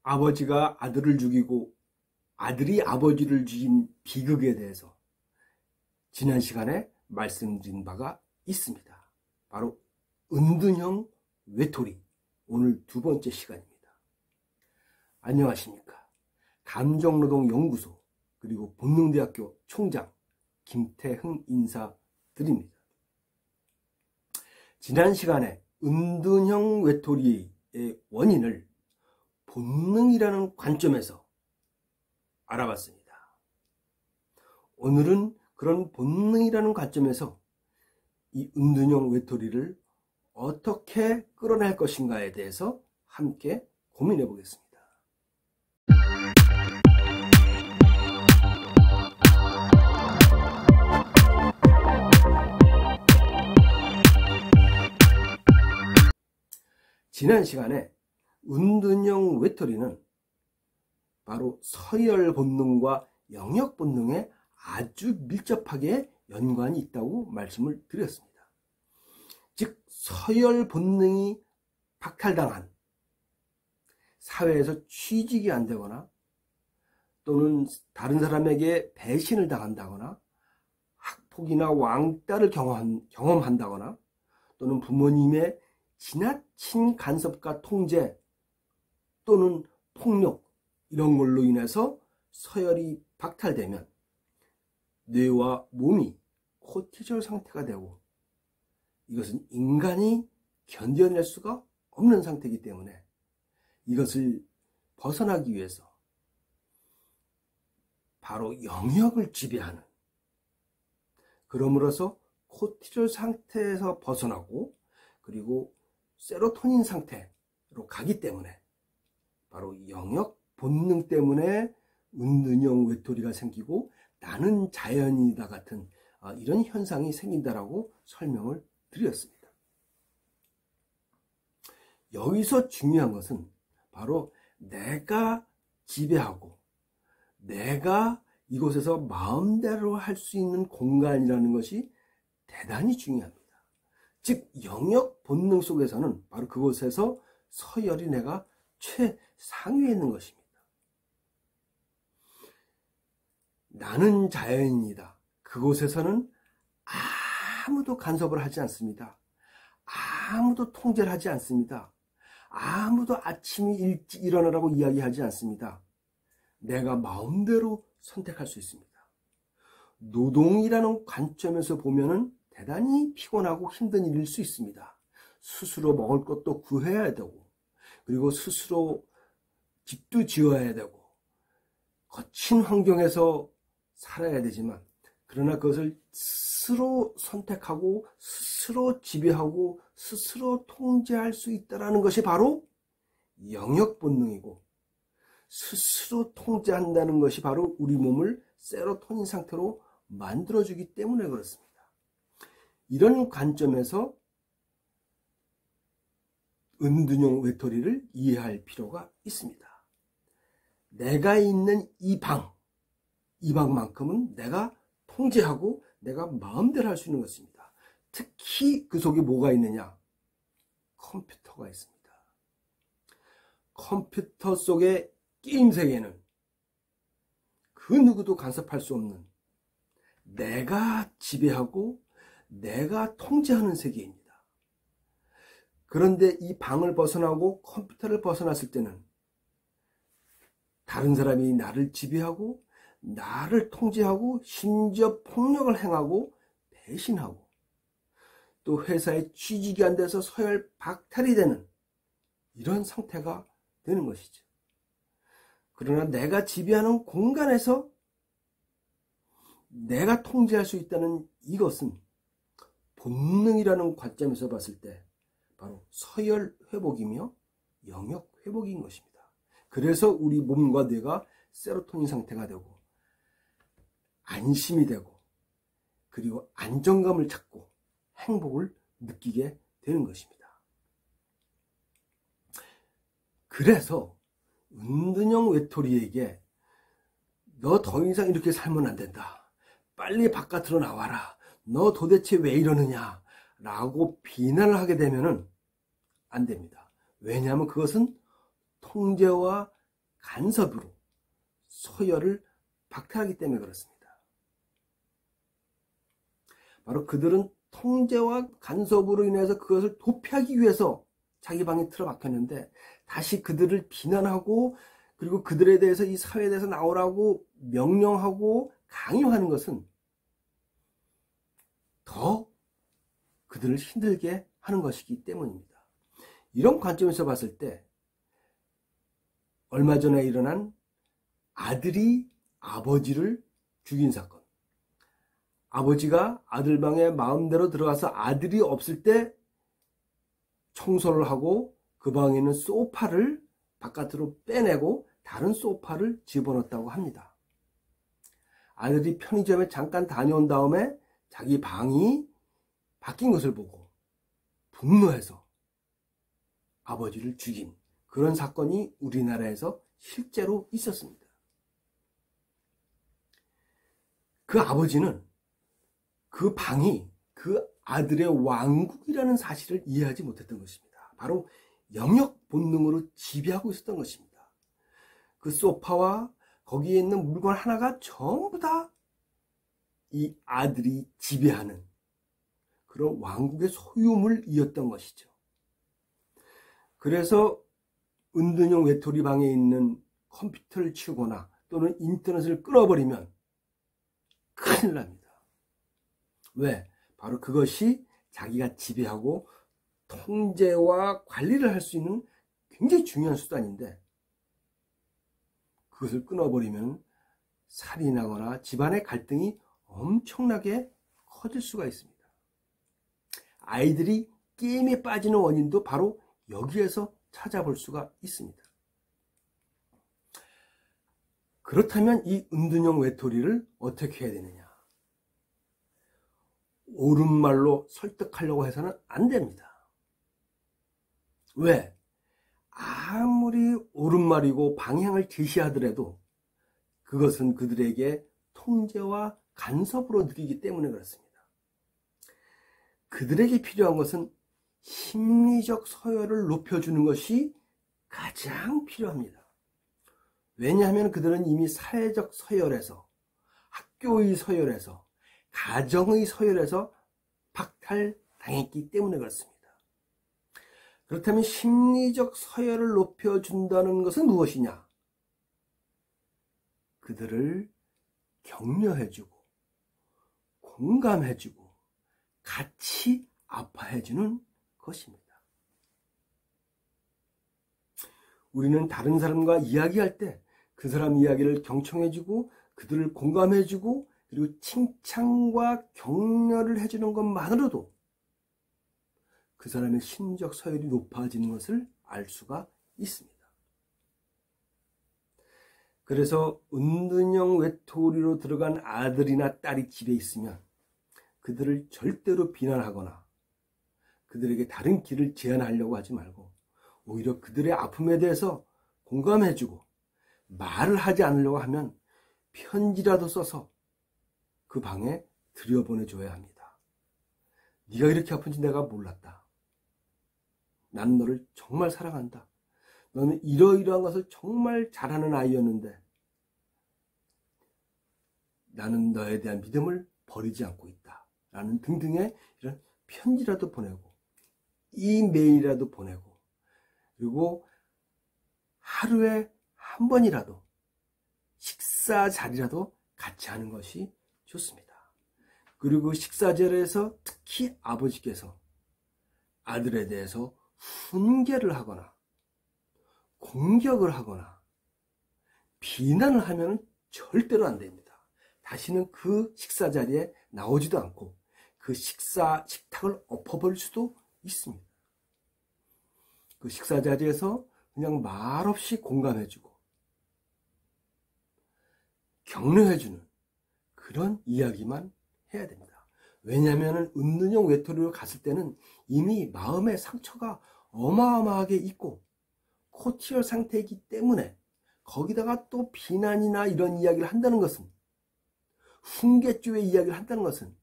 아버지가 아들을 죽이고 아들이 아버지를 죽인 비극에 대해서 지난 시간에 말씀드린 바가 있습니다. 바로 은둔형 외톨이, 오늘 두 번째 시간입니다. 안녕하십니까. 감정노동연구소 그리고 본능대학교 총장 김태흥 인사드립니다. 지난 시간에 은둔형 외톨이의 원인을 본능이라는 관점에서 알아봤습니다. 오늘은 그런 본능이라는 관점에서 이 은둔형 외톨이를 어떻게 끌어낼 것인가에 대해서 함께 고민해 보겠습니다. 지난 시간에 은둔형 외톨이는 바로 서열 본능과 영역 본능에 아주 밀접하게 연관이 있다고 말씀을 드렸습니다. 즉 서열 본능이 박탈당한, 사회에서 취직이 안 되거나 또는 다른 사람에게 배신을 당한다거나 학폭이나 왕따를 경험한다거나 또는 부모님의 지나친 간섭과 통제 또는 폭력, 이런 걸로 인해서 서열이 박탈되면 뇌와 몸이 코티졸 상태가 되고, 이것은 인간이 견뎌낼 수가 없는 상태이기 때문에 이것을 벗어나기 위해서 바로 영역을 지배하는, 그러므로서 코티졸 상태에서 벗어나고 그리고 세로토닌 상태로 가기 때문에 바로 영역 본능 때문에 은둔형 외톨이가 생기고 나는 자연이다 같은 이런 현상이 생긴다라고 설명을 드렸습니다. 여기서 중요한 것은 바로 내가 지배하고 내가 이곳에서 마음대로 할 수 있는 공간이라는 것이 대단히 중요합니다. 즉 영역 본능 속에서는 바로 그곳에서 서열이 내가 최상위에 있는 것입니다. 나는 자연인이다. 그곳에서는 아무도 간섭을 하지 않습니다. 아무도 통제를 하지 않습니다. 아무도 아침이 일찍 일어나라고 이야기하지 않습니다. 내가 마음대로 선택할 수 있습니다. 노동이라는 관점에서 보면은 대단히 피곤하고 힘든 일일 수 있습니다. 스스로 먹을 것도 구해야 되고, 그리고 스스로 집도 지어야 되고, 거친 환경에서 살아야 되지만, 그러나 그것을 스스로 선택하고 스스로 지배하고 스스로 통제할 수 있다는 것이 바로 영역 본능이고, 스스로 통제한다는 것이 바로 우리 몸을 세로토닌 상태로 만들어주기 때문에 그렇습니다. 이런 관점에서 은둔형 외톨이를 이해할 필요가 있습니다. 내가 있는 이 방만큼은 내가 통제하고 내가 마음대로 할 수 있는 것입니다. 특히 그 속에 뭐가 있느냐? 컴퓨터가 있습니다. 컴퓨터 속의 게임 세계는 그 누구도 간섭할 수 없는, 내가 지배하고 내가 통제하는 세계입니다. 그런데 이 방을 벗어나고 컴퓨터를 벗어났을 때는 다른 사람이 나를 지배하고 나를 통제하고 심지어 폭력을 행하고 배신하고 또 회사에 취직이 안 돼서 서열 박탈이 되는 이런 상태가 되는 것이죠. 그러나 내가 지배하는 공간에서 내가 통제할 수 있다는 이것은 본능이라는 관점에서 봤을 때 바로 서열 회복이며 영역 회복인 것입니다. 그래서 우리 몸과 뇌가 세로토닌 상태가 되고 안심이 되고 그리고 안정감을 찾고 행복을 느끼게 되는 것입니다. 그래서 은둔형 외톨이에게 너 더 이상 이렇게 살면 안 된다. 빨리 바깥으로 나와라. 너 도대체 왜 이러느냐? 라고 비난을 하게 되면은 안 됩니다. 왜냐하면 그것은 통제와 간섭으로 서열을 박탈하기 때문에 그렇습니다. 바로 그들은 통제와 간섭으로 인해서 그것을 도피하기 위해서 자기 방에 틀어박혔는데, 다시 그들을 비난하고 그리고 그들에 대해서 이 사회에 대해서 나오라고 명령하고 강요하는 것은 더 그들을 힘들게 하는 것이기 때문입니다. 이런 관점에서 봤을 때 얼마 전에 일어난 아들이 아버지를 죽인 사건, 아버지가 아들 방에 마음대로 들어가서 아들이 없을 때 청소를 하고 그 방에 있는 소파를 바깥으로 빼내고 다른 소파를 집어넣었다고 합니다. 아들이 편의점에 잠깐 다녀온 다음에 자기 방이 바뀐 것을 보고 분노해서 아버지를 죽인 그런 사건이 우리나라에서 실제로 있었습니다. 그 아버지는 그 방이 그 아들의 왕국이라는 사실을 이해하지 못했던 것입니다. 바로 영역 본능으로 지배하고 있었던 것입니다. 그 소파와 거기에 있는 물건 하나가 전부 다 이 아들이 지배하는 그런 왕국의 소유물이었던 것이죠. 그래서 은둔형 외톨이 방에 있는 컴퓨터를 치우거나 또는 인터넷을 끊어버리면 큰일 납니다. 왜? 바로 그것이 자기가 지배하고 통제와 관리를 할 수 있는 굉장히 중요한 수단인데, 그것을 끊어버리면 살인하거나 집안의 갈등이 엄청나게 커질 수가 있습니다. 아이들이 게임에 빠지는 원인도 바로 여기에서 찾아볼 수가 있습니다. 그렇다면 이 은둔형 외톨이를 어떻게 해야 되느냐? 옳은 말로 설득하려고 해서는 안 됩니다. 왜? 아무리 옳은 말이고 방향을 제시하더라도 그것은 그들에게 통제와 간섭으로 느끼기 때문에 그렇습니다. 그들에게 필요한 것은 심리적 서열을 높여주는 것이 가장 필요합니다. 왜냐하면 그들은 이미 사회적 서열에서, 학교의 서열에서, 가정의 서열에서 박탈당했기 때문에 그렇습니다. 그렇다면 심리적 서열을 높여준다는 것은 무엇이냐? 그들을 격려해주고 공감해주고 같이 아파해주는 것입니다. 우리는 다른 사람과 이야기할 때 그 사람 이야기를 경청해주고 그들을 공감해주고 그리고 칭찬과 격려를 해주는 것만으로도 그 사람의 심리적 서열이 높아지는 것을 알 수가 있습니다. 그래서 은둔형 외톨이로 들어간 아들이나 딸이 집에 있으면 그들을 절대로 비난하거나 그들에게 다른 길을 제안하려고 하지 말고 오히려 그들의 아픔에 대해서 공감해주고 말을 하지 않으려고 하면 편지라도 써서 그 방에 들여보내줘야 합니다. 네가 이렇게 아픈지 내가 몰랐다. 나는 너를 정말 사랑한다. 너는 이러이러한 것을 정말 잘하는 아이였는데 나는 너에 대한 믿음을 버리지 않고 있다. 라는 등등의 이런 편지라도 보내고 이메일이라도 보내고 그리고 하루에 한 번이라도 식사 자리라도 같이 하는 것이 좋습니다. 그리고 식사 자리에서 특히 아버지께서 아들에 대해서 훈계를 하거나 공격을 하거나 비난을 하면 절대로 안 됩니다. 다시는 그 식사 자리에 나오지도 않고 그 식탁을 엎어버릴 수도 있습니다. 그 식사 자리에서 그냥 말없이 공감해주고 격려해주는 그런 이야기만 해야 됩니다. 왜냐하면 은둔형 외톨이로 갔을 때는 이미 마음의 상처가 어마어마하게 있고 코치열 상태이기 때문에 거기다가 또 비난이나 이런 이야기를 한다는 것은 훈계조의 이야기를 한다는 것은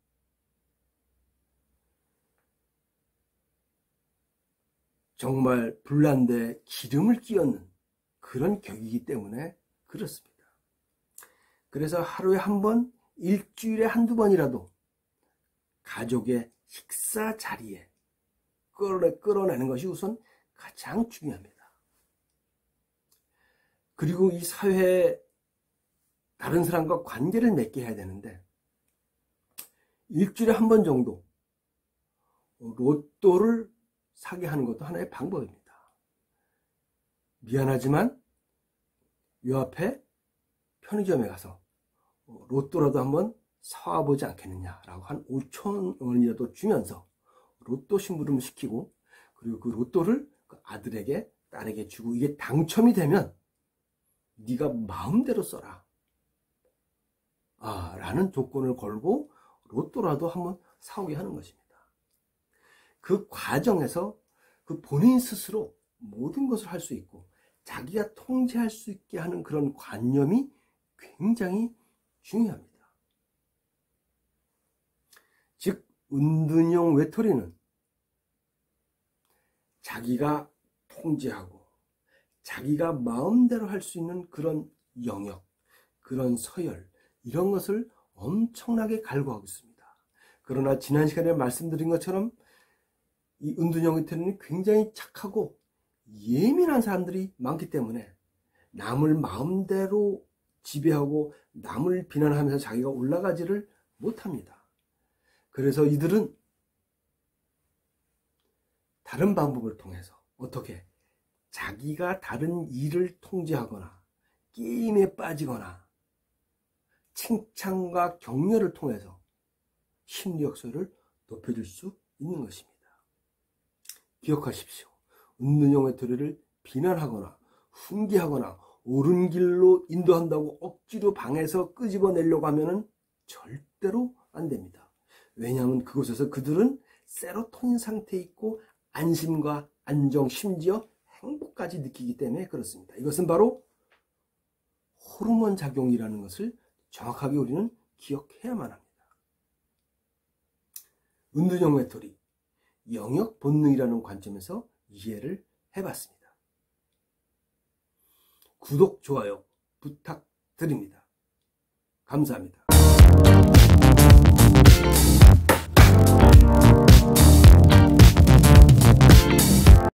정말 불난데 기름을 끼얹는 그런 격이기 때문에 그렇습니다. 그래서 하루에 한 번, 일주일에 한두 번이라도 가족의 식사 자리에 끌어내는 것이 우선 가장 중요합니다. 그리고 이 사회에 다른 사람과 관계를 맺게 해야 되는데 일주일에 한 번 정도 로또를 사게 하는 것도 하나의 방법입니다. 미안하지만 요 앞에 편의점에 가서 로또라도 한번 사와 보지 않겠느냐라고 한 5,000원이라도 주면서 로또 심부름을 시키고 그리고 그 로또를 그 아들에게 딸에게 주고 이게 당첨이 되면 네가 마음대로 써라 라는 조건을 걸고 로또라도 한번 사오게 하는 것입니다. 그 과정에서 그 본인 스스로 모든 것을 할 수 있고 자기가 통제할 수 있게 하는 그런 관념이 굉장히 중요합니다. 즉 은둔형 외톨이는 자기가 통제하고 자기가 마음대로 할 수 있는 그런 영역, 그런 서열 이런 것을 엄청나게 갈구하고 있습니다. 그러나 지난 시간에 말씀드린 것처럼 이 은둔형 외톨이는 굉장히 착하고 예민한 사람들이 많기 때문에 남을 마음대로 지배하고 남을 비난하면서 자기가 올라가지를 못합니다. 그래서 이들은 다른 방법을 통해서 어떻게 자기가 다른 일을 통제하거나 게임에 빠지거나 칭찬과 격려를 통해서 심리적 소유를 높여줄 수 있는 것입니다. 기억하십시오. 은둔형 외톨이를 비난하거나 훈계하거나 옳은 길로 인도한다고 억지로 방에서 끄집어내려고 하면 절대로 안 됩니다. 왜냐하면 그곳에서 그들은 세로토닌 상태에 있고 안심과 안정, 심지어 행복까지 느끼기 때문에 그렇습니다. 이것은 바로 호르몬 작용이라는 것을 정확하게 우리는 기억해야만 합니다. 은둔형 외톨이, 영역 본능이라는 관점에서 이해를 해봤습니다. 구독, 좋아요 부탁드립니다. 감사합니다.